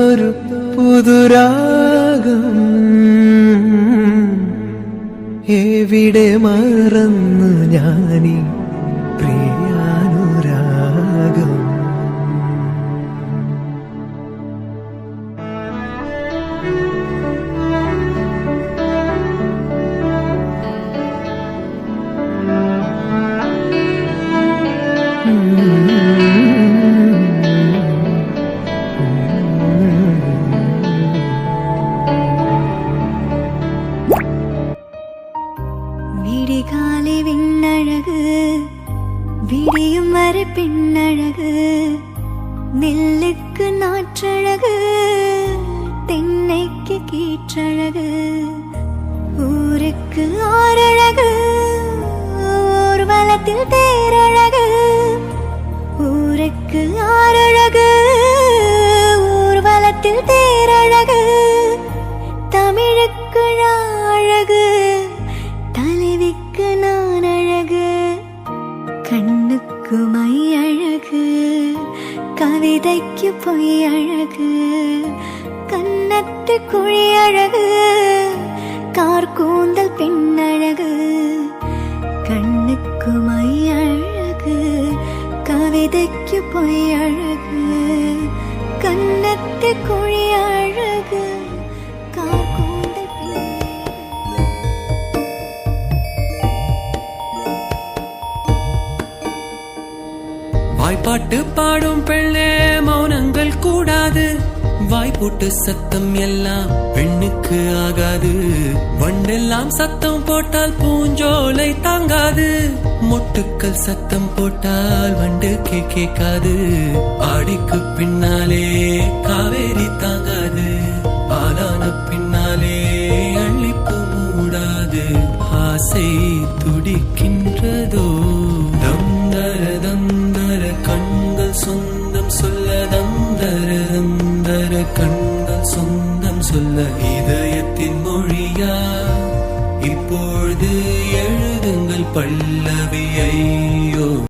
തീർത്തൊരു പുതുരാഗം എവിടെ മറന്നു ഞാനീ പ്രിയാനുരാഗം. விடிகாலை விண்ணழகு விடியும் வரை பெண்ணழகு நெல்லுக்கு நாற்றழகு தென்னைக்கு கீற்றழகு ஊருக்கு ஆறழகு ஊர்வலத்தில் தேரழகு ஊருக்கு ஆறழகு ஊர்வலத்தில் தேரழகு தமிழுக்கு அழகு தலைவிக்கு நான் அழகு கண்ணுக்கு மை அழகு கவிதைக்கு பொய் அழகு கன்னத்து குழி அழகு கார்கூந்தல் பெண் அழகு கண்ணுக்கு மை அழகு கவிதைக்கு பொய் அழகு கன்னத்து குழி அழகு கார்கூந்தல் பெண். வாய்ப்பாட்டு பாடும் பெண்ணே மௌனங்கள் கூடாது வாய்ப்போட்டு சத்தம் எல்லாம் பெண்ணுக்கு ஆகாது வண்டெல்லாம் சத்தம் போட்டால் பூஞ்சோலை தாங்காது மொட்டுக்கள் சத்தம் போட்டால் வண்டு கேட்காது ஆடிக்கு பின்னாலே காவேரி தாங்காது ஆளான பின்னாலே அள்ளிப்பு மூடாது ஆசை துடிக்கின்றதோ தந்தர தந்தர கண்கள் சொந்தம் சொல்ல தந்தர தந்தர கண்கள் சொந்தம் சொல்ல இதயத்தின் மொழியா இப்பொழுது